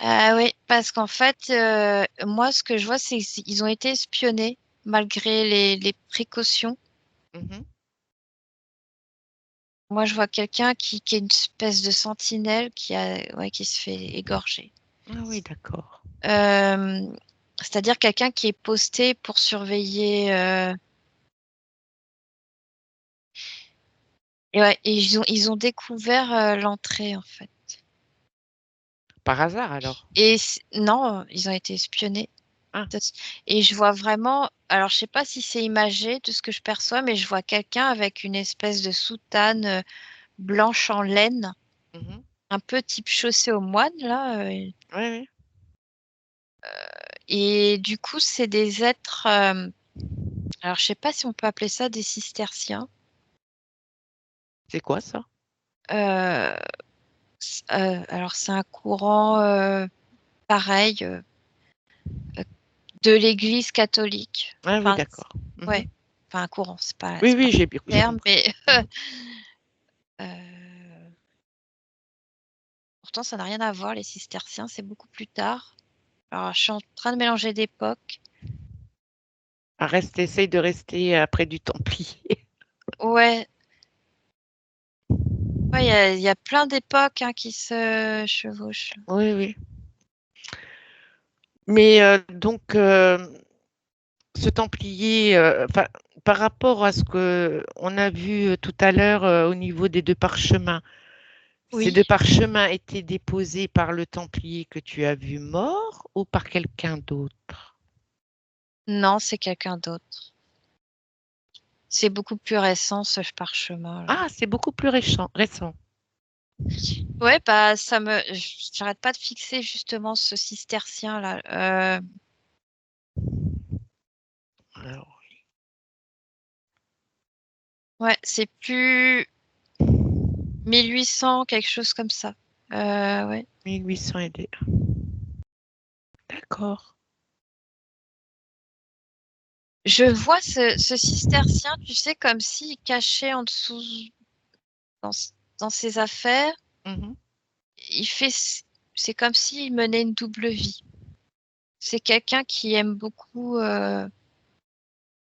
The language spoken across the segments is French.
Oui, parce qu'en fait, moi, ce que je vois, c'est qu'ils ont été espionnés malgré les précautions. Mhm. Moi, je vois quelqu'un qui est une espèce de sentinelle qui se fait égorger. Ah oui, d'accord. Euh, C'est-à-dire quelqu'un qui est posté pour surveiller. Et ouais, et ils ont découvert l'entrée, en fait. Par hasard alors. Non, ils ont été espionnés. Ah, Et je vois vraiment, alors je sais pas si c'est imagé de ce que je perçois, mais je vois quelqu'un avec une espèce de soutane blanche en laine, mhm. un peu type chaussée aux moines, là. Oui, oui. Et du coup, c'est des êtres, alors je sais pas si on peut appeler ça des cisterciens. C'est quoi ça? Euh, alors c'est un courant pareil de l'Église catholique. Ah oui, Enfin, d'accord. Mhm. ouais, enfin un courant, c'est pas, Oui, c'est pas oui, le j'ai terme, compris. mais Mhm. euh, pourtant ça n'a rien à voir, les cisterciens, c'est beaucoup plus tard. Alors je suis en train de mélanger d'époques. Ah, essaye de rester près du Templier. Ouais, ouais, il y a plein d'époques hein, qui se chevauchent. Oui, oui. Mais donc, ce Templier, enfin, par rapport à ce que on a vu tout à l'heure au niveau des deux parchemins, ces deux Oui, parchemins étaient déposés par le Templier que tu as vu mort ou par quelqu'un d'autre? non, c'est quelqu'un d'autre. C'est beaucoup plus récent ce parchemin-là. Ah, c'est beaucoup plus récent, récent. Ouais, bah j'arrête pas de fixer justement ce cistercien-là. Alors, Ouais, c'est plus 1800, quelque chose comme ça. Ouais. 1800 et des... D'accord. Je vois ce cistercien, tu sais, comme s'il cachait en dessous dans, dans ses affaires. Mhm. Il fait, c'est comme s'il menait une double vie. C'est quelqu'un qui aime beaucoup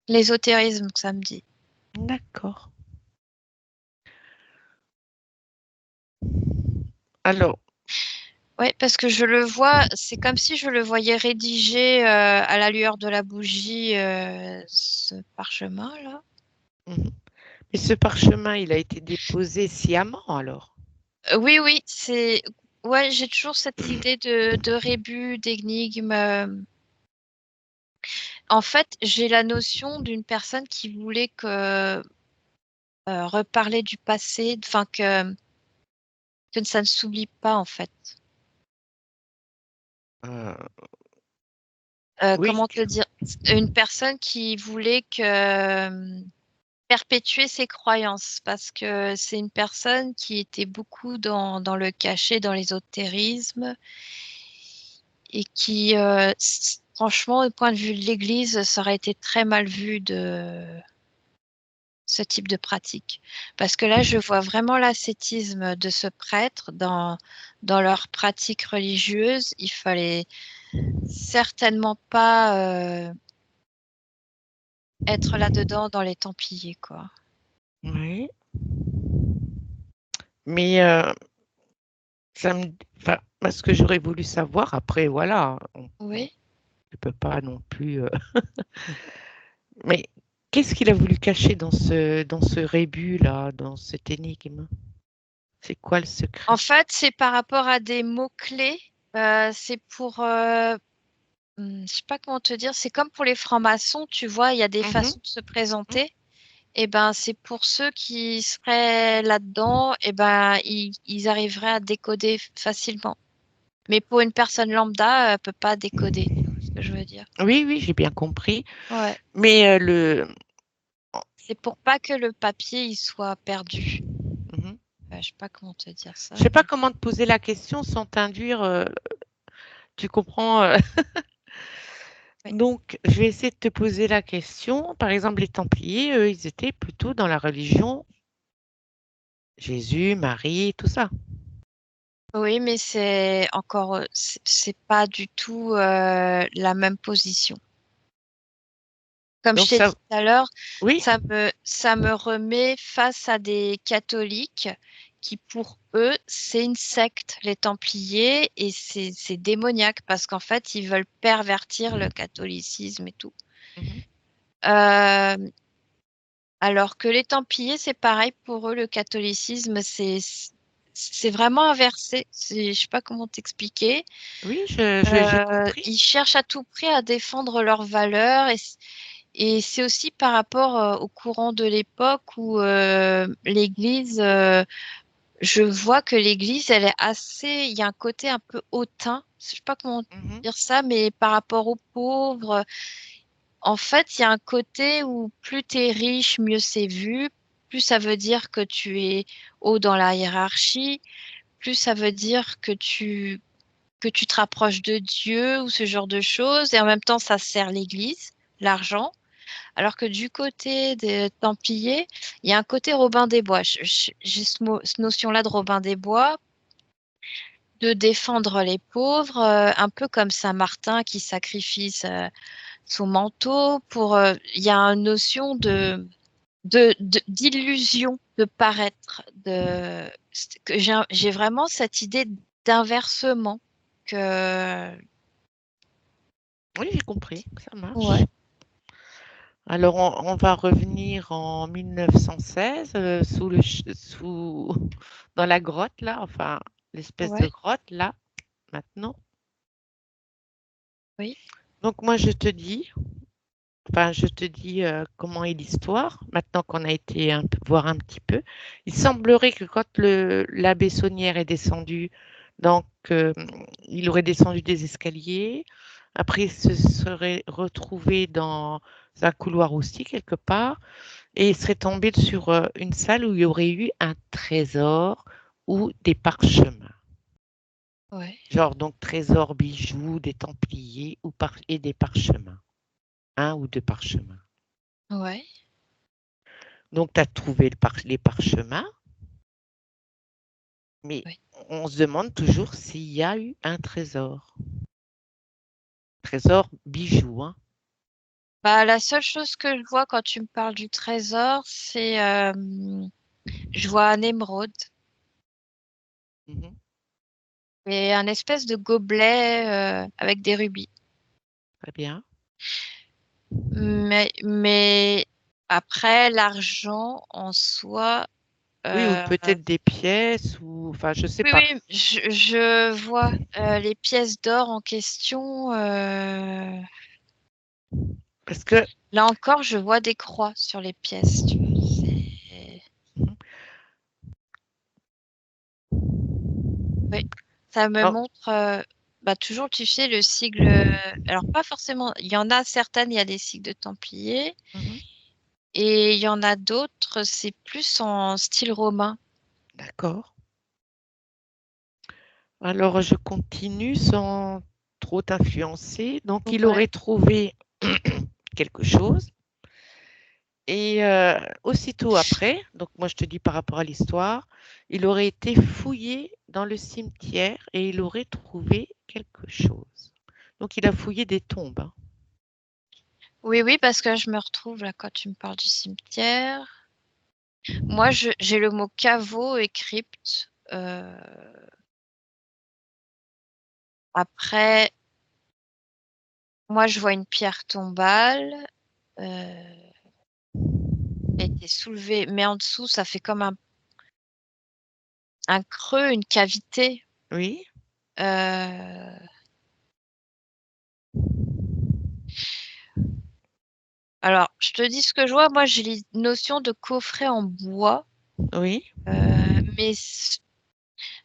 l'ésotérisme, ça me dit. D'accord. Alors, Ouais, parce que je le vois, c'est comme si je le voyais rédiger à la lueur de la bougie ce parchemin-là. mhm. Mais ce parchemin, il a été déposé sciemment alors. Oui, oui, ouais, j'ai toujours cette idée de rébus, d'énigmes. En fait, j'ai la notion d'une personne qui voulait reparler du passé, enfin que ça ne s'oublie pas en fait. Euh, oui, Comment te dire? Une personne qui voulait perpétuer ses croyances parce que c'est une personne qui était beaucoup dans le cachet, dans l'ésotérisme et qui, franchement, au point de vue de l'Église, ça aurait été très mal vu de ce type de pratique. Parce que là, je vois vraiment l'ascétisme de ce prêtre dans leur pratique religieuse. Il fallait certainement pas être là-dedans dans les Templiers, quoi. oui. Mais ça me, enfin, moi, ce que j'aurais voulu savoir, après, voilà, on Oui. ne peut pas non plus. Mais qu'est-ce qu'il a voulu cacher dans ce rébus-là, dans cette énigme? C'est quoi le En secret? fait, c'est par rapport à des mots-clés. C'est pour, je sais pas comment te dire, c'est comme pour les francs-maçons, tu vois, il y a des Mhm, façons de se présenter. Et ben, c'est pour ceux qui seraient là-dedans, et ben, ils arriveraient à décoder facilement. Mais pour une personne lambda, elle peut pas décoder, tu vois ce que je veux dire. oui, oui, j'ai bien compris. Ouais. Mais C'est pour pas que le papier il soit perdu. mhm. Je sais pas comment te dire Je ça, sais pas mais comment te poser la question sans t'induire. Tu comprends? ouais. Donc, je vais essayer de te poser la question. Par exemple, les Templiers, eux, ils étaient plutôt dans la religion Jésus, Marie, tout ça. Oui, mais c'est encore, c'est pas du tout la même position. Comme je Donc t'ai dit ça, tout à l'heure, oui. ça me remet face à des catholiques qui, pour eux, c'est une secte, les Templiers, et c'est démoniaque parce qu'en fait, ils veulent pervertir le catholicisme et tout. Mhm, Euh, alors que les Templiers, c'est pareil pour eux, le catholicisme, c'est vraiment inversé. Je sais pas comment t'expliquer. oui, j'ai compris. Ils cherchent à tout prix à défendre leurs valeurs et c'est aussi par rapport au courant de l'époque où l'Église, je vois que l'Église, elle est assez, il y a un côté un peu hautain, je sais pas comment Mhm, dire ça, mais par rapport aux pauvres, en fait, il y a un côté où plus tu es riche, mieux c'est vu, plus ça veut dire que tu es haut dans la hiérarchie, plus ça veut dire que tu te rapproches de Dieu ou ce genre de choses, et en même temps, ça sert l'Église, l'argent. Alors que du côté des Templiers, il y a un côté Robin des Bois. J'ai cette notion-là de Robin des Bois, de défendre les pauvres, un peu comme Saint-Martin qui sacrifie son manteau pour. Il y a une notion d'illusion, de paraître, que j'ai vraiment cette idée d'inversement que. oui, j'ai compris, ça marche. Ouais, Alors, on va revenir en 1916, dans la grotte, là, enfin, l'espèce de ouais, grotte, là, maintenant. oui, Donc, moi, je te dis comment est l'histoire, maintenant qu'on a été voir un petit peu. Il semblerait que quand l'abbé Saunière est descendu, donc, il aurait descendu des escaliers. Après, il se serait retrouvé dans un couloir aussi, quelque part. Et il serait tombé sur une salle où il y aurait eu un trésor ou des parchemins. ouais, Genre donc trésor, bijoux, des templiers et des parchemins. Un ou deux parchemins. ouais. Donc tu as trouvé les parchemins, mais Ouais. on se demande toujours s'il y a eu un trésor. Trésor, bijoux, hein. Bah, la seule chose que je vois quand tu me parles du trésor, c'est je vois un émeraude Mhm. et un espèce de gobelet avec des rubis. Très bien. Mais après, l'argent en soi, Oui, ou euh, peut-être des pièces, ou enfin, je sais oui, pas. oui, je vois les pièces d'or en question. Parce que Là encore, je vois des croix sur les pièces. Tu vois, mhm. oui, ça me Alors, montre bah, toujours, tu sais, le sigle. Alors, pas forcément. Il y en a certaines, il y a des sigles de Templiers. mhm. Et il y en a d'autres, c'est plus en style romain. D'accord. Alors, je continue sans trop t'influencer. Donc, il Ouais. aurait trouvé quelque chose. Et aussitôt après, donc moi je te dis par rapport à l'histoire, il aurait été fouillé dans le cimetière et il aurait trouvé quelque chose. Donc, il a fouillé des tombes, hein. Oui, oui, parce que je me retrouve là quand tu me parles du cimetière. Moi, j'ai le mot caveau et crypte. Après, moi, je vois une pierre tombale qui a été soulevée, mais en dessous, ça fait comme un creux, une cavité. Oui, Euh, alors, je te dis ce que je vois. Moi, j'ai les notions de coffret en bois, oui. mais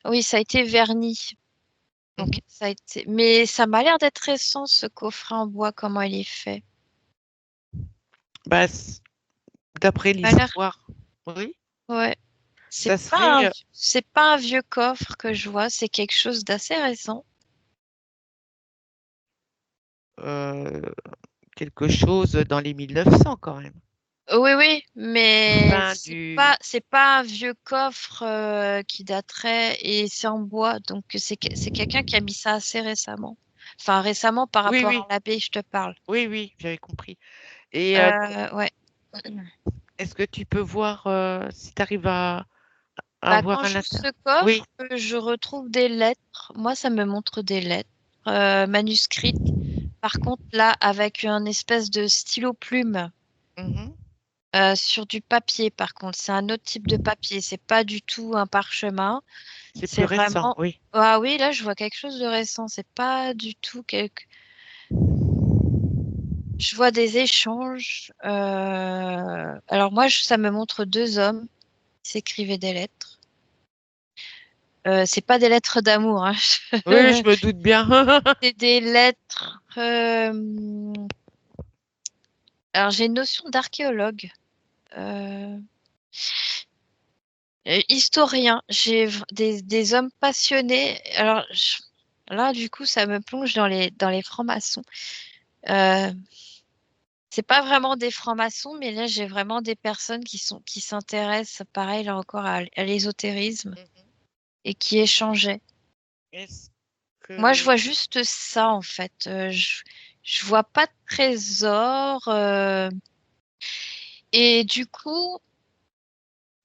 oui, ça a été verni. Mhm. Donc, ça a été, mais ça m'a l'air d'être récent, ce coffret en bois, comment il est fait. Bah, d'après Ça a l'air, l'histoire, oui, ouais. ça serait C'est pas un vieux coffre que je vois, c'est quelque chose d'assez récent. euh, quelque chose dans les 1900 quand même. Oui, oui, mais Fin du... c'est pas un vieux coffre qui daterait et c'est en bois, donc c'est quelqu'un qui a mis ça assez récemment. Enfin, récemment par Oui, rapport à oui, l'abbé, je te parle. oui, oui, j'avais compris. Et Ouais. est-ce que tu peux voir si tu arrives à Bah, voir quand à j'ouvre l'intérieur? ce coffre, Oui. je retrouve des lettres. Moi, ça me montre des lettres manuscrites. Par contre, là, avec une espèce de stylo plume Mhm. sur du papier, par contre, c'est un autre type de papier. C'est pas du tout un parchemin. C'est plus C'est récent, vraiment. oui. Ah oui, là, je vois quelque chose de récent. C'est pas du tout quelque. Je vois des échanges. Alors moi, ça me montre deux hommes qui s'écrivaient des lettres. C'est pas des lettres d'amour, hein. Oui, je me doute bien. C'est des lettres. Alors j'ai une notion d'archéologue, euh, historien. Des hommes passionnés. Alors là, du coup, ça me plonge dans les francs-maçons. Euh, c'est pas vraiment des francs-maçons, mais là, j'ai vraiment des personnes qui s'intéressent, pareil, là encore, à l'ésotérisme Mhm. et qui échangeaient. Est-ce Moi, je que... vois juste ça, en fait. Je vois pas de trésor. Et du coup,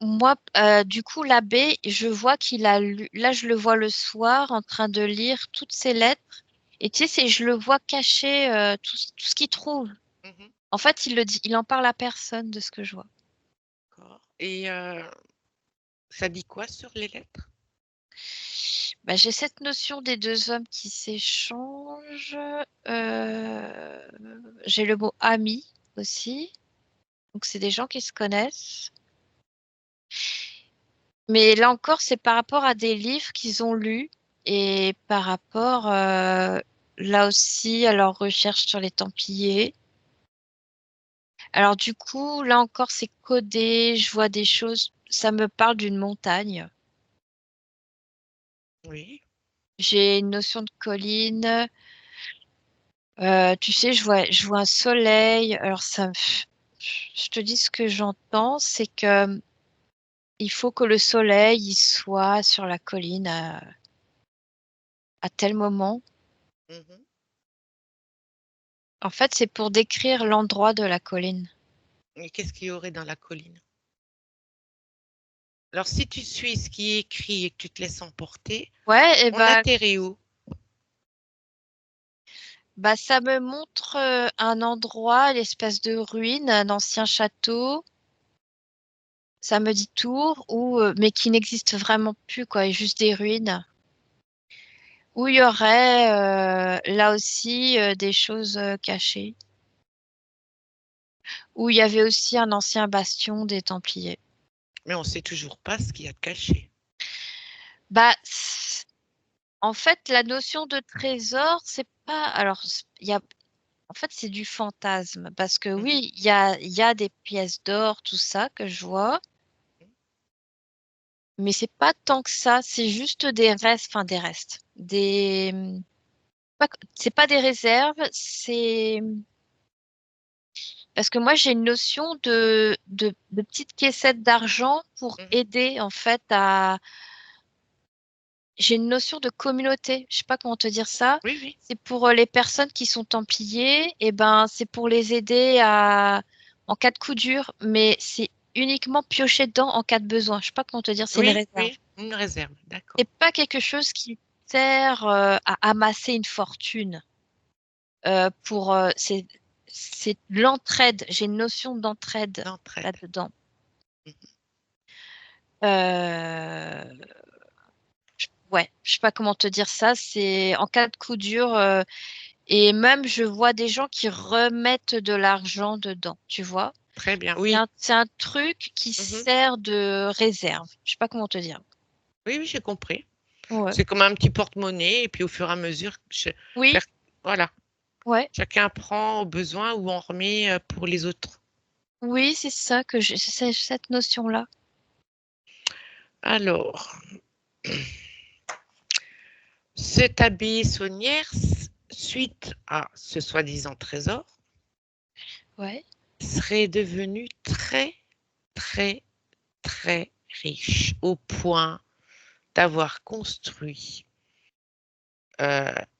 moi, du coup, l'abbé, je vois qu'il a lu. Là, je le vois le soir en train de lire toutes ses lettres. Et tu sais, je le vois cacher tout ce qu'il trouve. Mhm. En fait, il le dit, il en parle à personne de ce que je vois. D'accord. Et ça dit quoi sur les lettres? Bah, j'ai cette notion des deux hommes qui s'échangent. Euh, j'ai le mot ami aussi. Donc, c'est des gens qui se connaissent. Mais là encore, c'est par rapport à des livres qu'ils ont lus et par rapport, là aussi, à leur recherche sur les Templiers. Alors, du coup, là encore, c'est codé. Je vois des choses. Ça me parle d'une montagne. Oui. J'ai une notion de colline. Tu sais, je vois un soleil. Alors, je te dis ce que j'entends, c'est que il faut que le soleil il soit sur la colline à tel moment. Mhm. En fait, c'est pour décrire l'endroit de la colline. Et qu'est-ce qu'il y aurait dans la colline? Alors, si tu suis ce qui est écrit et que tu te laisses emporter, Ouais, et on atterrit où? bah ça me montre un endroit, l'espèce de ruine, un ancien château. Ça me dit Tours, mais qui n'existe vraiment plus, quoi, et juste des ruines. Où il y aurait là aussi des choses cachées. Où il y avait aussi un ancien bastion des Templiers. Mais on ne sait toujours pas ce qu'il y a de caché. Bah, en fait, la notion de trésor, c'est pas. Alors, il y a. En fait, c'est du fantasme. Parce que Mhm. oui, il y a des pièces d'or, tout ça que je vois. Mais c'est pas tant que ça. C'est juste des restes. Enfin, des restes. C'est pas des réserves. C'est. Parce que moi, j'ai une notion de petites caissettes d'argent pour Mhm. aider, en fait, à. J'ai une notion de communauté. Je sais pas comment te dire ça. Oui, oui, C'est pour les personnes qui sont templiers. Et ben, c'est pour les aider en cas de coup dur. Mais c'est uniquement piocher dedans en cas de besoin. Je sais pas comment te dire. C'est une oui, réserve. oui, une réserve, d'accord. C'est pas quelque chose qui sert à amasser une fortune. C'est de l'entraide. J'ai une notion d'entraide D'entraide. là-dedans. Mhm. Euh, ouais, je sais pas comment te dire ça. C'est en cas de coup dur. Et même, je vois des gens qui remettent de l'argent dedans, tu vois. Très bien, oui. C'est un truc qui Mhm. sert de réserve. Je sais pas comment te dire. Oui, oui, j'ai compris. Ouais. C'est comme un petit porte-monnaie et puis au fur et à mesure, Oui, faire, voilà, ouais. chacun prend au besoin ou en remet pour les autres. Oui, c'est ça que c'est cette notion-là. Alors, cet habit saunière, suite à ce soi-disant trésor, Ouais. serait devenu très, très, très riche au point d'avoir construit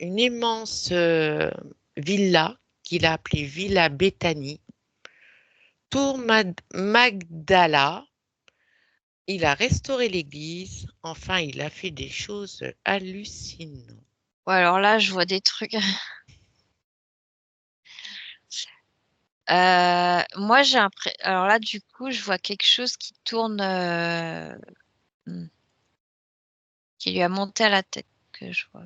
une immense villa qu'il a appelée Villa Bethany, Tour Magdala. Il a restauré l'église. Enfin, il a fait des choses hallucinantes. Ouais, alors là, je vois des trucs. Moi, alors là, du coup, je vois quelque chose qui tourne, hmm, qui lui a monté à la tête, que je vois.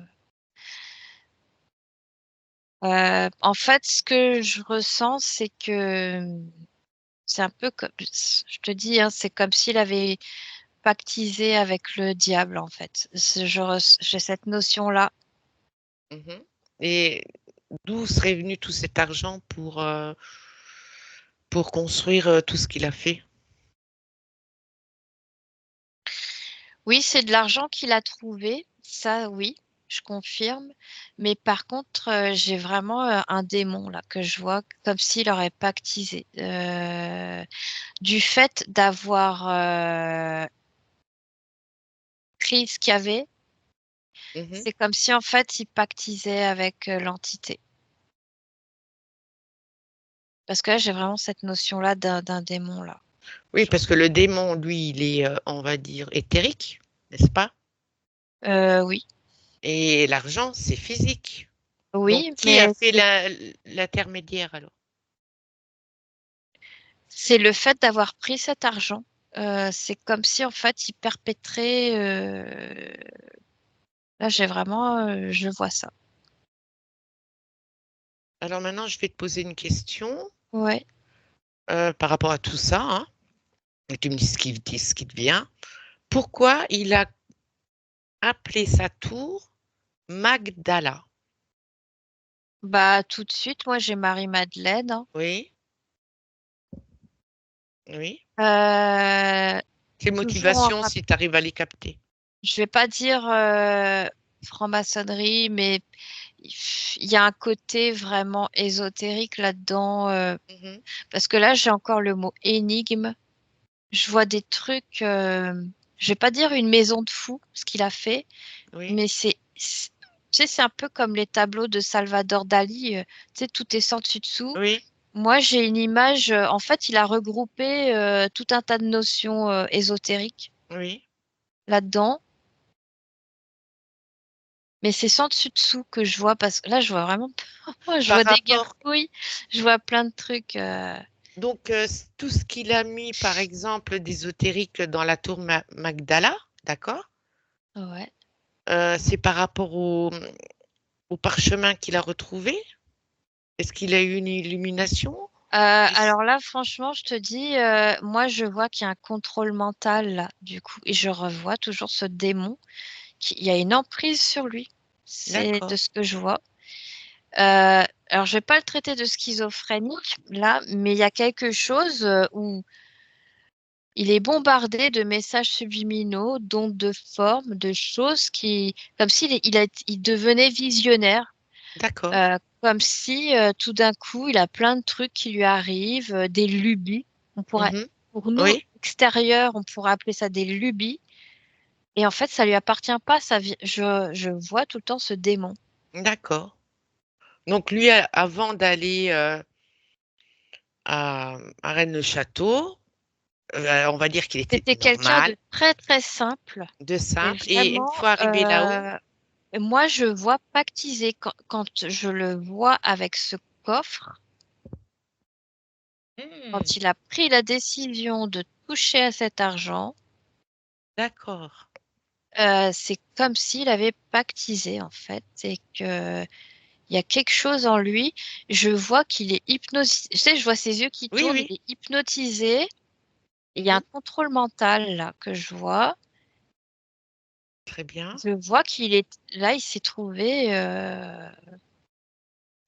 En fait, ce que je ressens, c'est que c'est un peu comme, je te dis, hein, c'est comme s'il avait pactisé avec le diable, en fait. J'ai cette notion-là. Mhm. Et d'où serait venu tout cet argent pour construire tout ce qu'il a fait? Oui, c'est de l'argent qu'il a trouvé, ça, oui, je confirme. Mais par contre, j'ai vraiment un démon là que je vois comme s'il aurait pactisé. Du fait d'avoir pris ce qu'il y avait, Mhm. c'est comme si en fait il pactisait avec l'entité. Parce que là, j'ai vraiment cette notion-là d'un démon là. Oui, parce que le démon, lui, il est, on va dire, éthérique, n'est-ce pas? Oui, Et l'argent, c'est physique. Donc, oui, qui a mais fait l'intermédiaire alors? c'est le fait d'avoir pris cet argent. C'est comme si en fait il perpétrait. Là, j'ai vraiment, je vois ça. Alors maintenant, je vais te poser une question Ouais. par rapport à tout ça, hein, et tu me dis ce qui te vient. Pourquoi il a appelé sa tour Magdala? Bah, tout de suite, moi, j'ai Marie-Madeleine, hein. Oui, oui. Euh, Tes toujours en motivations, si tu arrives à les capter. je vais pas dire franc-maçonnerie, mais il y a un côté vraiment ésotérique là-dedans. Mhm. Parce que là, j'ai encore le mot énigme. Je vois des trucs. Je vais pas dire une maison de fou, ce qu'il a fait, Oui, mais tu sais, c'est un peu comme les tableaux de Salvador Dali. Tu sais, tout est sans dessus-dessous. oui, Moi, j'ai une image. En fait, il a regroupé tout un tas de notions ésotériques oui. là-dedans. Mais c'est sans dessus-dessous que je vois parce que là, je vois vraiment. Je Par vois des rapport, gargouilles. Je vois plein de trucs. donc, tout ce qu'il a mis, par exemple, d'ésotérique dans la tour Magdala, d'accord? Ouais. C'est par rapport au parchemin qu'il a retrouvé? Est-ce qu'il a eu une illumination? Alors là, franchement, je te dis, moi, je vois qu'il y a un contrôle mental là, du coup, et je revois toujours ce démon. Il y a une emprise sur lui. C'est de D'accord. ce que je vois. Alors, je vais pas le traiter de schizophrénique là, mais il y a quelque chose où il est bombardé de messages subliminaux, d'ondes de forme, de choses qui, comme s'il il devenait visionnaire, D'accord. comme si tout d'un coup il a plein de trucs qui lui arrivent, des lubies. On pourrait, Mhm. pour nous Oui, extérieurs, on pourrait appeler ça des lubies. Et en fait, ça lui appartient pas. Je vois tout le temps ce démon. d'accord. Donc, lui, avant d'aller à Rennes-le-Château, on va dire qu'il était C'était quelqu'un normal, de très très simple. de Et simple. Et une vraiment, fois arrivé là-haut, moi, je vois pactiser quand je le vois avec ce coffre, hmm, quand il a pris la décision de toucher à cet argent, d'accord, c'est comme s'il avait pactisé en fait, et que il y a quelque chose en lui. Je vois qu'il est hypnotisé. Tu sais, je vois ses yeux qui oui, tournent. oui, Il est hypnotisé. Il y a un mhm, contrôle mental là que je vois. très bien, Je vois qu'il est là. Il s'est trouvé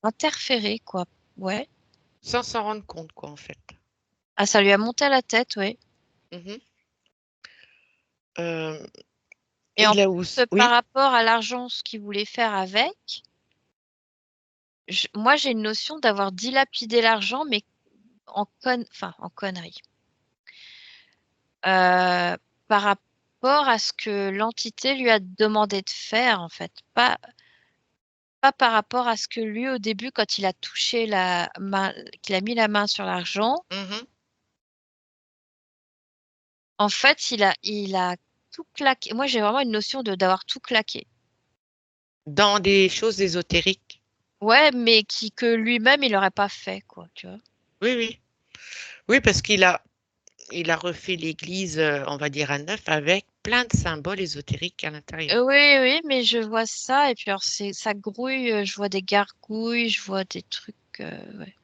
interféré quoi. Ouais. sans s'en rendre compte, quoi, en fait. Ah, ça lui a monté à la tête, ouais. Mhm. Euh, Et et en là où, plus, par oui, rapport à l'argent, ce qu'il voulait faire avec, moi, j'ai une notion d'avoir dilapidé l'argent, mais en connerie. Par rapport à ce que l'entité lui a demandé de faire, en fait. Pas par rapport à ce que lui, au début, quand il a touché la main, qu'il a mis la main sur l'argent, Mhm. en fait, il a tout claqué. Moi, j'ai vraiment une notion d'avoir tout claqué. Dans des choses ésotériques. Ouais, mais que lui-même, il n'aurait pas fait, quoi, tu vois. Oui, oui. Oui, parce il a refait l'église, on va dire à neuf, avec plein de symboles ésotériques à l'intérieur. Oui, oui, mais je vois ça, et puis alors, ça grouille, je vois des gargouilles, je vois des trucs, ouais.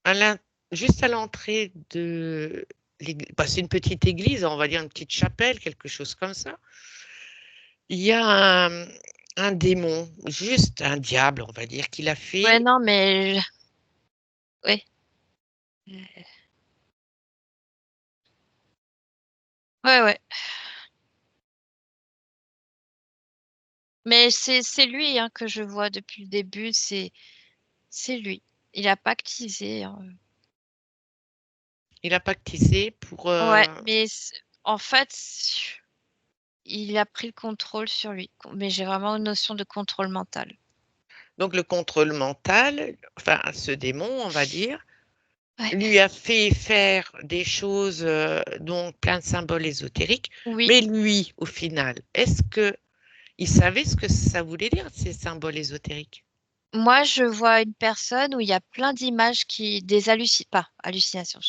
À l'in- Juste à l'entrée de l'église, bah, c'est une petite église, on va dire une petite chapelle, quelque chose comme ça. Il y a un démon, juste un diable, on va dire, qu'il a Ouais, fait. non, mais, ouais. Ouais, ouais. Mais c'est lui hein, que je vois depuis le début, c'est lui. Il a pactisé, hein. Il a pactisé pour Ouais, mais en fait, il a pris le contrôle sur lui. Mais j'ai vraiment une notion de contrôle mental. donc le contrôle mental, enfin ce démon, on va dire, Ouais. lui a fait faire des choses, donc plein de symboles ésotériques. Oui, Mais lui, au final, est-ce que il savait ce que ça voulait dire, ces symboles ésotériques? moi je vois une personne où il y a plein d'images pas hallucinations,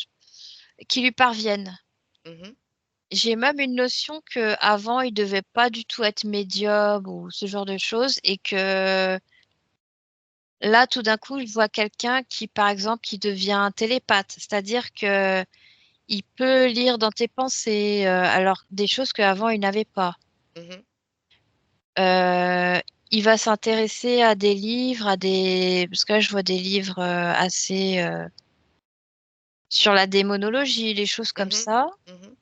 qui lui parviennent. Mhm, J'ai même une notion que avant il devait pas du tout être médium ou ce genre de choses et que là tout d'un coup je vois quelqu'un qui par exemple qui devient un télépathe, c'est-à-dire que il peut lire dans tes pensées alors des choses qu'avant il n'avait pas. mhm, Euh, il va s'intéresser à des livres, parce que là je vois des livres assez sur la démonologie, les choses comme mhm, ça. mhm.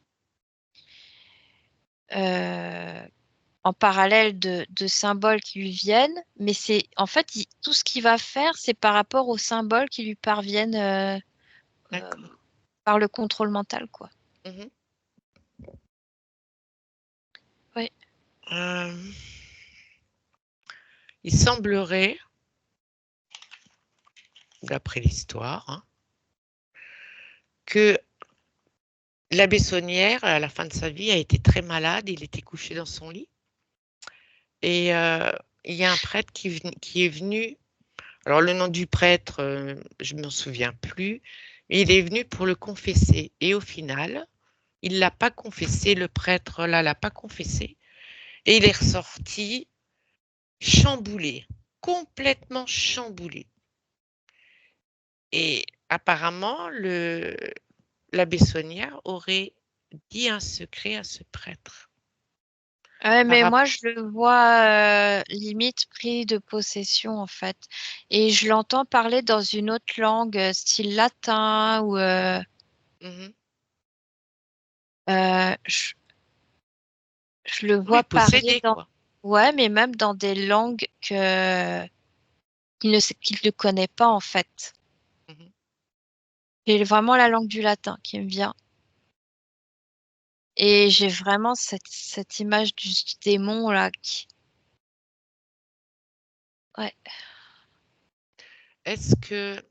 Euh, En parallèle de symboles qui lui viennent, mais c'est en fait tout ce qu'il va faire, c'est par rapport aux symboles qui lui parviennent euh, D'accord. par le contrôle mental, quoi. Mhm. Oui, Euh, il semblerait, d'après l'histoire, hein, que l'abbé Saunière, à la fin de sa vie, a été très malade. Il était couché dans son lit. Et il y a un prêtre qui est venu. Alors, le nom du prêtre, je ne m'en souviens plus. Mais il est venu pour le confesser. Et au final, il ne l'a pas confessé. Le prêtre là l'a pas confessé. Et il est ressorti chamboulé, complètement chamboulé. Et apparemment, l'abbé Saunière aurait dit un secret à ce prêtre. ouais, Par mais rap- moi je le vois limite pris de possession en fait, et je l'entends parler dans une autre langue, style latin ou Mhm. euh, je, je le Oui, vois parler possédé, dans, quoi. ouais, mais même dans des langues qu'il ne connaît pas en fait. Mhm. J'ai vraiment la langue du latin qui me vient. Et j'ai vraiment cette image du démon là ouais. Est-ce que...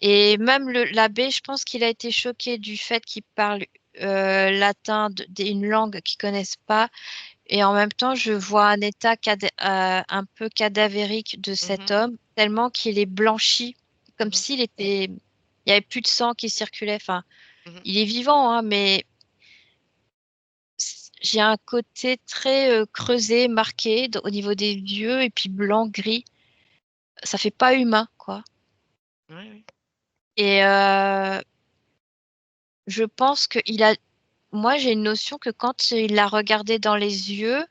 Et même l'abbé, je pense qu'il a été choqué du fait qu'il parle latin, une langue qu'ils connaissent pas. Et en même temps, je vois un état un peu cadavérique de cet Mhm, homme, tellement qu'il est blanchi, comme mhm, s'il était, il y avait plus de sang qui circulait. Enfin, mhm, il est vivant, hein, mais j'ai un côté très creusé, marqué au niveau des yeux et puis blanc, gris. Ça fait pas humain, quoi. oui, oui. Et je pense moi j'ai une notion que quand il l'a regardé dans les yeux,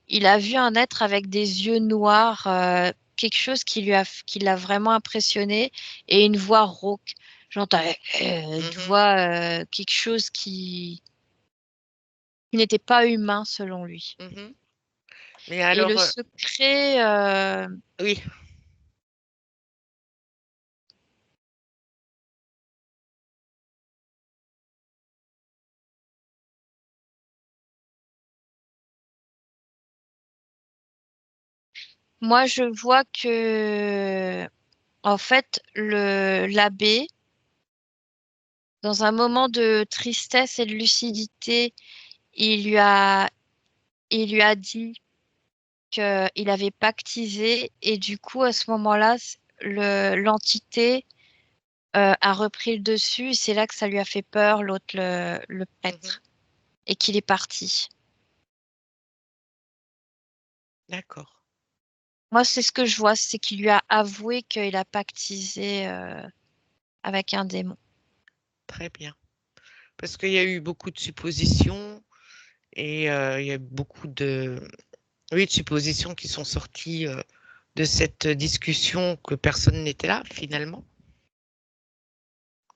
il a vu un être avec des yeux noirs, quelque chose qui l'a vraiment impressionné et une voix rauque. J'entends une Mhm, voix, quelque chose qui n'était pas humain selon lui. mhm. Mais Et le alors, secret, oui, Moi, je vois que, en fait, l'abbé, dans un moment de tristesse et de lucidité, il lui a, il lui a dit qu'il avait pactisé et du coup, à ce moment-là, l'entité a repris le dessus et c'est là que ça lui a fait peur, l'autre, le Mhm. prêtre, et qu'il est parti. D'accord, Moi, c'est ce que je vois, c'est qu'il lui a avoué qu'il a pactisé avec un démon. très bien. Parce qu'il y a eu beaucoup de suppositions et il y a beaucoup oui, de suppositions qui sont sorties de cette discussion que personne n'était là finalement.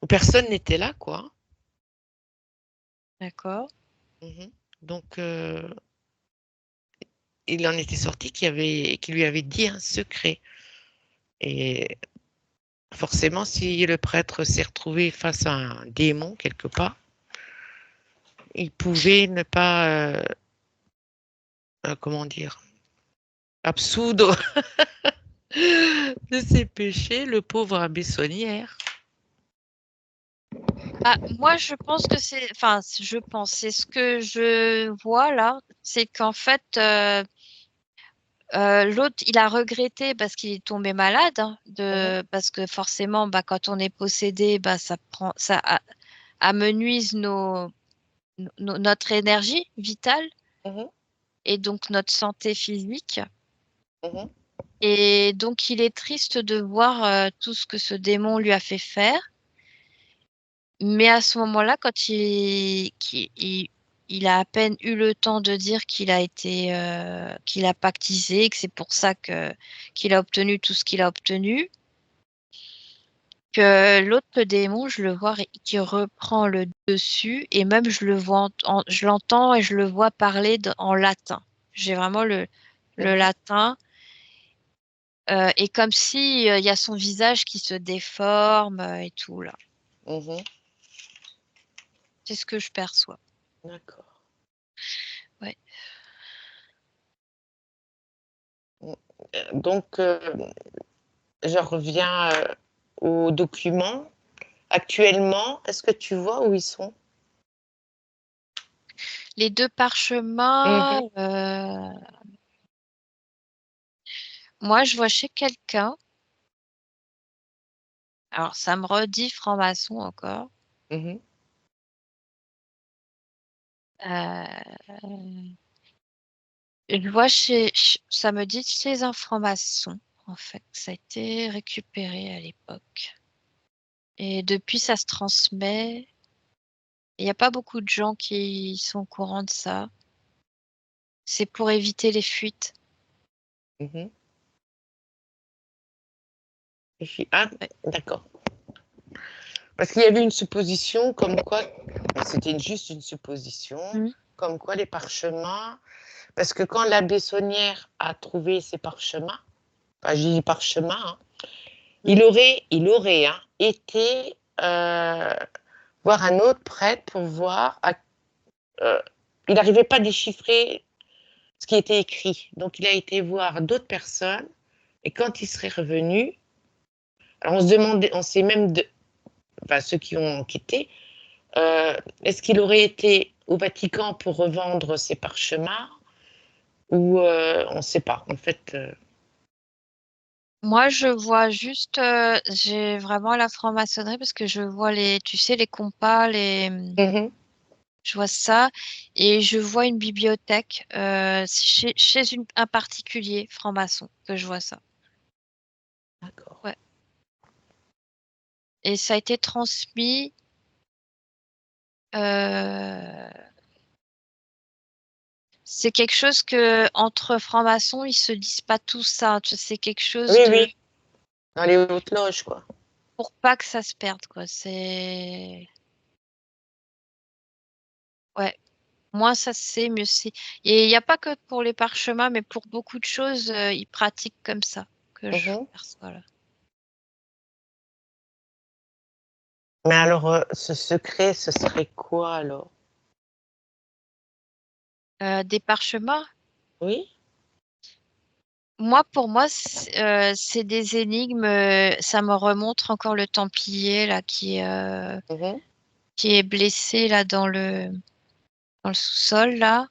Personne n'était là, quoi. D'accord? Mhm. Donc, il en était sorti qui lui avait dit un secret. Et forcément, si le prêtre s'est retrouvé face à un démon quelque part, il pouvait ne pas, comment dire, absoudre de ses péchés le pauvre abbé Saunière. Ah, moi, je pense que c'est, enfin, je pense, c'est ce que je vois là, c'est qu'en fait, l'autre, il a regretté parce qu'il est tombé malade, hein, Mhm, parce que forcément, bah, quand on est possédé, bah, ça amenuise notre énergie vitale mhm, et donc notre santé physique. mhm, Et donc, il est triste de voir tout ce que ce démon lui a fait faire. Mais à ce moment-là, quand il a à peine eu le temps de dire qu'il a pactisé, que c'est pour ça qu'il a obtenu tout ce qu'il a obtenu, que l'autre démon, je le vois qui reprend le dessus et même je le vois, je l'entends et je le vois parler en latin. J'ai vraiment le mhm, latin et comme si il y a son visage qui se déforme et tout là. mhm. C'est ce que je perçois. D'accord. Ouais. Donc, je reviens aux documents. Actuellement, est-ce que tu vois où ils sont? Les deux parchemins, Mhm, moi je vois chez quelqu'un. Alors ça me redit franc-maçon encore. mhm. Euh, je vois ça me dit chez un franc-maçon en fait. Ça a été récupéré à l'époque. Et depuis ça se transmet. Il n'y a pas beaucoup de gens qui sont au courant de ça. C'est pour éviter les fuites. Mhm. Ah, Ouais. d'accord. Parce qu'il y avait une supposition comme quoi, c'était juste une supposition, Mm. comme quoi les parchemins, parce que quand l'abbé Saunière a trouvé ses parchemins, enfin, j'ai dit parchemins, hein, il aurait hein, été voir un autre prêtre pour voir, euh, il n'arrivait pas à déchiffrer ce qui était écrit. Donc il a été voir d'autres personnes, et quand il serait revenu, alors on se demandait, on s'est même, enfin ceux qui ont enquêté, est-ce qu'il aurait été au Vatican pour revendre ses parchemins ou on ne sait pas. En fait, Moi, je vois juste, j'ai vraiment la franc-maçonnerie parce que je vois tu sais, les compas, mhm, je vois ça et je vois une bibliothèque chez un particulier franc-maçon que je vois ça. d'accord. Ouais. Et ça a été transmis. euh, c'est quelque chose que entre francs-maçons, ils se disent pas tout ça. C'est quelque chose Oui, de oui, dans les hautes loges, quoi. pour pas que ça se perde, quoi. C'est ouais. Moins ça se sait, mieux c'est. Et il n'y a pas que pour les parchemins, mais pour beaucoup de choses, ils pratiquent comme ça que je Mhm. perçois là. Mais alors, ce secret, ce serait quoi alors? Des parchemins, Oui? Moi, pour moi, c'est des énigmes. Ça me remonte encore le Templier là Mhm, qui est blessé là dans le sous-sol là.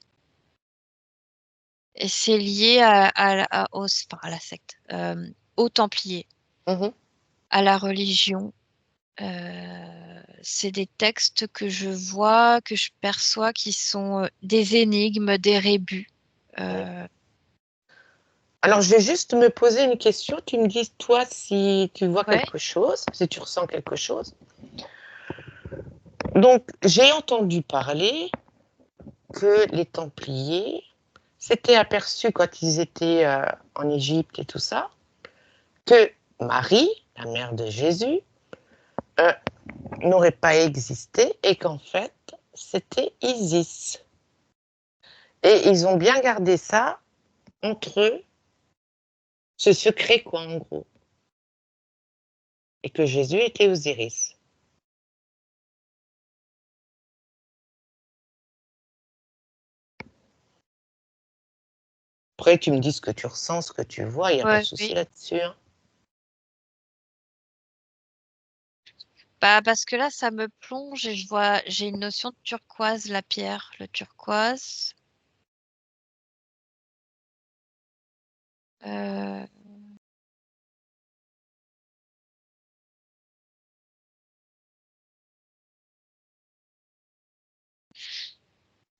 Et c'est lié enfin, à la secte, aux Templiers, mhm. à la religion. C'est des textes que je vois, que je perçois qui sont des énigmes, des rébus. Oui. Euh, Alors, je vais juste me poser une question. Tu me dis, toi, si tu vois ouais, quelque chose, si tu ressens quelque chose. Donc, j'ai entendu parler que les Templiers s'étaient aperçus quand ils étaient en Égypte et tout ça, que Marie, la mère de Jésus, euh, n'aurait pas existé et qu'en fait, c'était Isis. Et ils ont bien gardé ça entre eux, ce secret, quoi, en gros. Et que Jésus était Osiris. Après, tu me dis ce que tu ressens, ce que tu vois, il n'y a pas de ouais, souci oui. là-dessus, hein. Bah, parce que là, ça me plonge et j'ai une notion de turquoise, la pierre, le turquoise. Euh,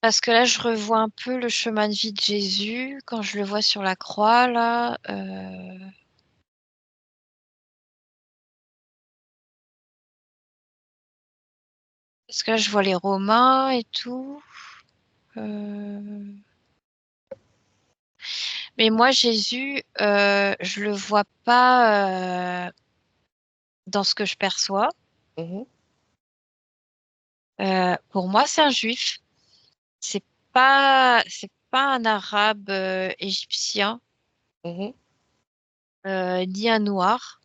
Parce que là, je revois un peu le chemin de vie de Jésus quand je le vois sur la croix, là. Parce que là, je vois les Romains et tout. Euh, Mais moi, Jésus, je le vois pas dans ce que je perçois. Mhm, Pour moi, c'est un juif. C'est pas un arabe égyptien, mhm, ni un noir.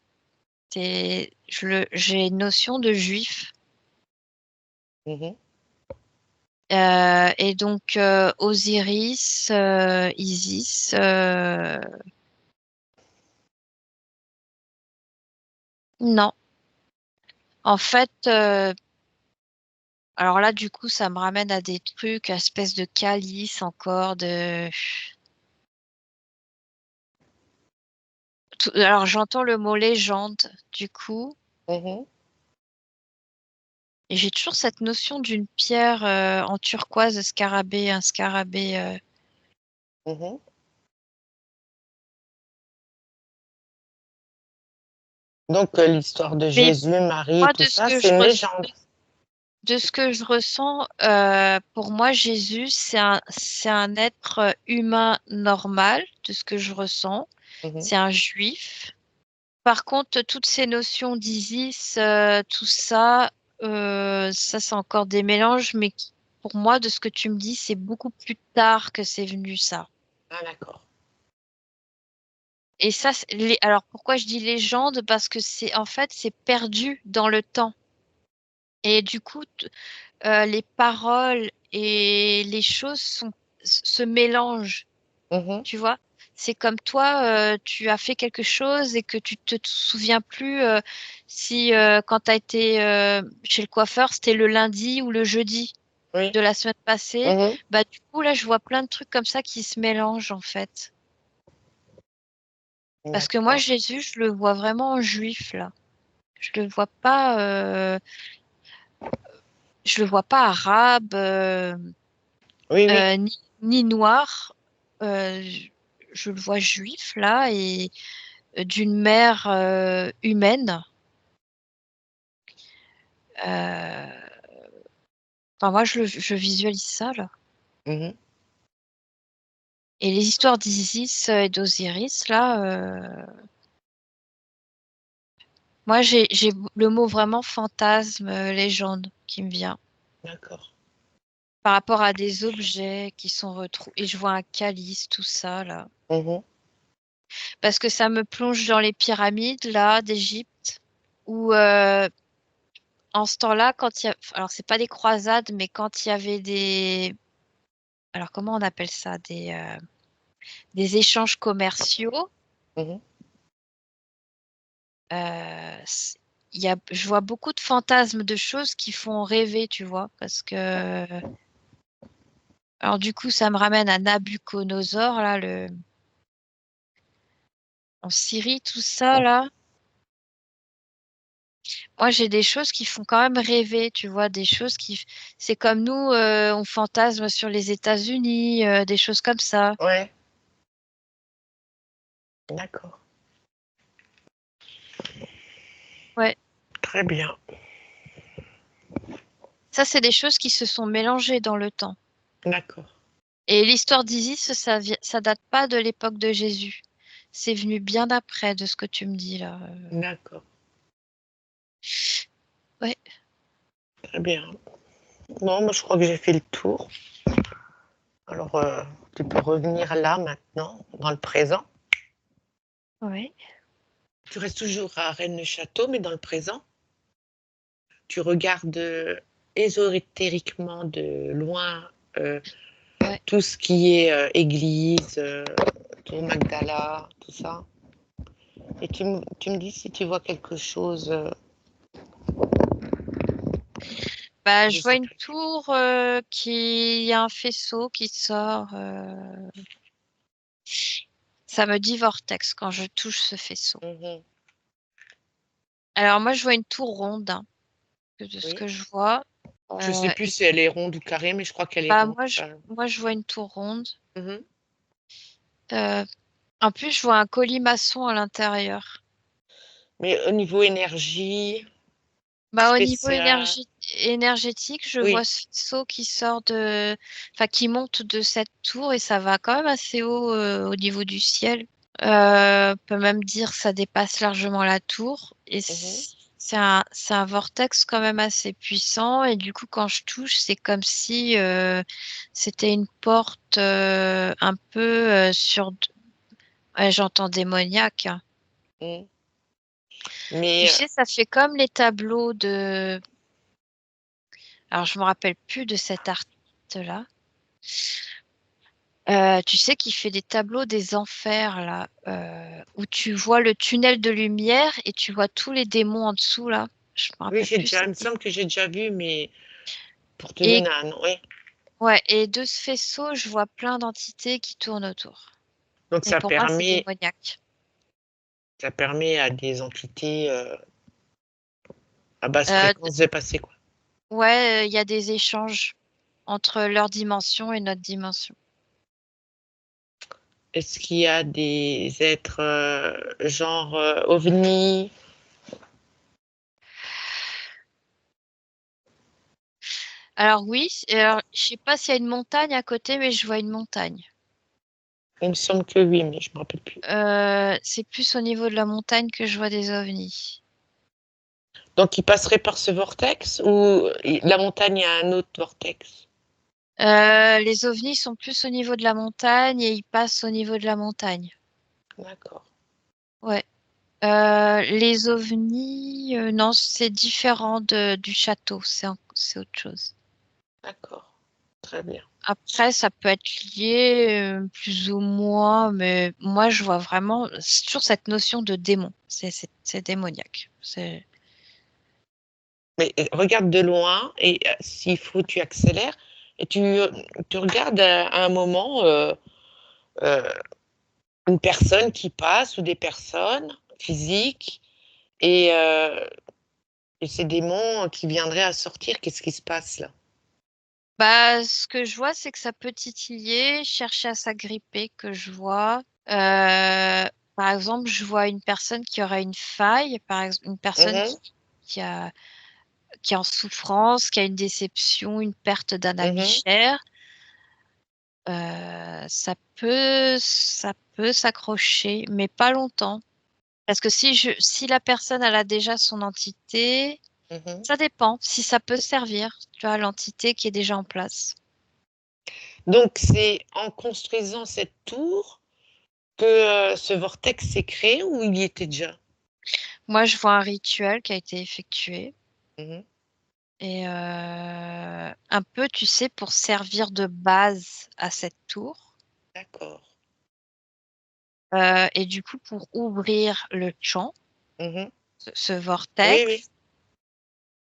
J'ai une notion de juif. mhm. Et donc, Osiris, Isis, non. En fait, alors là, du coup, ça me ramène à des trucs, espèce de calice encore, Alors, j'entends le mot légende, du coup, Mhm, et j'ai toujours cette notion d'une pierre en turquoise scarabée, un scarabée. mhm. Donc, l'histoire de Mais Jésus, Marie et moi, tout ça, c'est une légende. de ce que je ressens, pour moi, Jésus, c'est un être humain normal, de ce que je ressens. Mhm, C'est un juif. Par contre, toutes ces notions d'Isis, tout ça, ça, c'est encore des mélanges, mais pour moi, de ce que tu me dis, c'est beaucoup plus tard que c'est venu ça. ah, d'accord. Et ça, alors pourquoi je dis légende? Parce que en fait, c'est perdu dans le temps. Et du coup, les paroles et les choses se mélangent, Mhm, tu vois. C'est comme toi, tu as fait quelque chose et que tu te souviens plus si quand tu as été chez le coiffeur, c'était le lundi ou le jeudi oui. de la semaine passée. Mhm, Bah, du coup, là, je vois plein de trucs comme ça qui se mélangent en fait. Parce que moi, d'accord. Jésus, je le vois vraiment en juif là. Je le vois pas, je le vois pas arabe. Oui, oui. Ni noir. Je le vois juif là et d'une mère humaine. Euh, Enfin, moi, je visualise ça là. Mhm, Et les histoires d'Isis et d'Osiris là, moi j'ai le mot vraiment fantasme, légende qui me vient d'accord. par rapport à des objets qui sont retrouvés. Et je vois un calice, tout ça là. Mhm, Parce que ça me plonge dans les pyramides là d'Égypte où en ce temps-là, quand il y a, alors c'est pas des croisades, mais quand il y avait des, alors comment on appelle ça, des échanges commerciaux. Mhm. C je vois beaucoup de fantasmes de choses qui font rêver, tu vois? Parce que alors du coup, ça me ramène à Nabuchodonosor, là, en Syrie, tout ça, là. Moi, j'ai des choses qui font quand même rêver, tu vois? Des choses c'est comme nous, on fantasme sur les États-Unis, des choses comme ça. Ouais, d'accord. Ouais. Très bien. Ça, c'est des choses qui se sont mélangées dans le temps. D'accord. Et l'histoire d'Isis, ça date pas de l'époque de Jésus. C'est venu bien après de ce que tu me dis là. D'accord. Ouais, Très bien. Non, moi, je crois que j'ai fait le tour. Alors, tu peux revenir là, maintenant, dans le présent. ouais. Tu restes toujours à Rennes-le-Château, mais dans le présent. Tu regardes ésotériquement de loin Ouais. tout ce qui est église, tour Magdala, tout ça. Et tu me dis si tu vois quelque chose Bah, de je vois une Sacré-Cœur. tour il y a un faisceau qui sort. Ça me dit vortex quand je touche ce faisceau. Mhm. Alors moi, je vois une tour ronde, hein, de ce Oui. que je vois. Je sais plus Et si elle est ronde ou carrée, mais je crois qu'elle est bah, ronde. moi, je vois une tour ronde. Mhm. Euh, En plus, je vois un colimaçon à l'intérieur. Mais au niveau énergie Bah, au niveau spéciale, énergétique, je vois oui. ce faisceau qui sort enfin, qui monte de cette tour et ça va quand même assez haut au niveau du ciel. On peut même dire ça dépasse largement la tour et Mhm. c'est un vortex quand même assez puissant et du coup, quand je touche, c'est comme si c'était une porte un peu ouais, j'entends démoniaque, hein. Mhm. Tu Mais sais, ça fait comme les tableaux Alors, je me rappelle plus de cet artiste-là. Tu sais qu'il fait des tableaux des enfers, là, où tu vois le tunnel de lumière et tu vois tous les démons en dessous, là. Je me oui, rappelle plus il me c'était. semble que j'ai déjà vu, mais pour te Et donner un nom, oui. ouais, et de ce faisceau, je vois plein d'entités qui tournent autour. Donc Et pour moi, c'est démoniaque. ça permet à des entités à basse Euh, fréquence de passer, quoi. ouais, il y a des échanges entre leur dimension et notre dimension. Est-ce qu'il y a des êtres genre ovnis? Alors oui, alors, je sais pas s'il y a une montagne à côté, mais je vois une montagne. Il me semble que oui, mais je me rappelle plus. C'est plus au niveau de la montagne que je vois des ovnis. Donc il passerait par ce vortex ou la montagne a un autre vortex? Les ovnis sont plus au niveau de la montagne et ils passent au niveau de la montagne. D'accord, Ouais. Les ovnis, non, c'est différent du château, c'est autre chose. d'accord, très bien. Après, ça peut être lié plus ou moins, mais moi, je vois vraiment c'est toujours cette notion de démon. C'est démoniaque. Mais regarde de loin et s'il faut, tu accélères et tu regardes à un moment euh, une personne qui passe ou des personnes physiques et, euh, et ces démons qui viendraient à sortir. Qu'est-ce qui se passe là? Bah, ce que je vois, c'est que ça peut titiller, chercher à s'agripper, que je vois. Par exemple, je vois une personne qui aurait une faille, par exemple, une personne Mhm, qui a, qui est en souffrance, qui a une déception, une perte d'un ami mhm. cher. Ça peut s'accrocher, mais pas longtemps. Parce que si la personne, elle a déjà son entité, Mhm. ça dépend si ça peut servir, tu vois, l'entité qui est déjà en place. Donc, c'est en construisant cette tour que ce vortex s'est créé ou il y était déjà? Moi, je vois un rituel qui a été effectué Mhm. et un peu, tu sais, pour servir de base à cette tour. D'accord. Et du coup, pour ouvrir le champ, Mhm. ce Oui, oui. vortex,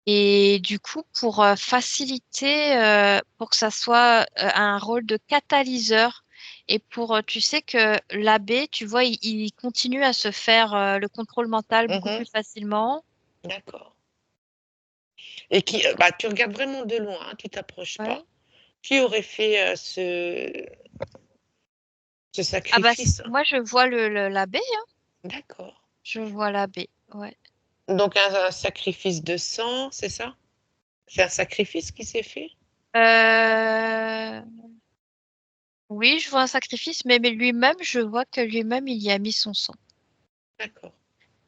et du coup, pour faciliter, pour que ça soit un rôle de catalyseur, et pour, tu sais que l'abbé, tu vois, il continue à se faire le contrôle mental beaucoup Mhm. plus facilement. D'accord. Et bah, tu regardes vraiment de loin, hein, tu t'approches pas. Ouais. Qui aurait fait ce Ah bah, sacrifice? moi, je vois l'abbé, hein. D'accord. Je vois l'abbé, ouais. Donc un sacrifice de sang, c'est ça? C'est un sacrifice qui s'est fait? Euh, Oui, je vois un sacrifice, mais lui-même, je vois que lui-même, il y a mis son sang. D'accord.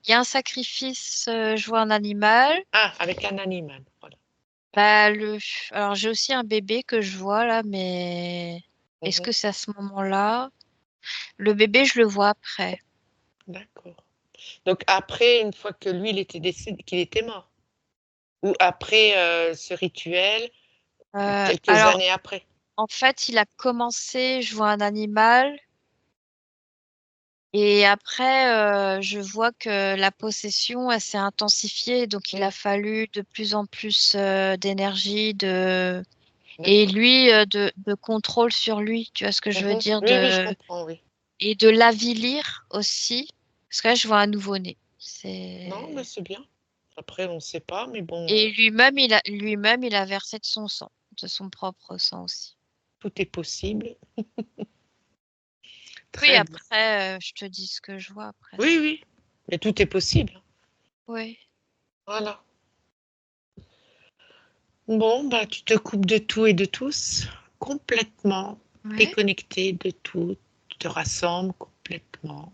Il y a un sacrifice, je vois un animal. Ah, avec un animal, voilà. Bah, Alors, j'ai aussi un bébé que je vois là, mais est-ce Mhm. que c'est à ce moment-là? Le bébé, je le vois après. D'accord. Donc après, une fois que lui, il était décédé, qu'il était mort? Ou après ce rituel, quelques Alors, années après? en fait, il a commencé, je vois un animal, et après, je vois que la possession, elle s'est intensifiée, donc il Mm. a fallu de plus en plus d'énergie, et D'accord. lui, de contrôle sur lui. Tu vois ce que je veux Mhm. dire, Oui, oui, je comprends, oui. et de l'avilir aussi, parce que là, je vois un nouveau-né. Non, mais c'est bien. Après, on ne sait pas, mais bon, Et lui-même, il a versé de son sang, de son propre sang aussi. tout est possible. Oui, Très bien. après, je te dis ce que je vois après. Oui, oui, mais tout est possible. Oui. Voilà. Bon, bah, tu te coupes de tout et de tous, complètement Ouais. déconnecté de tout, tu te rassembles complètement.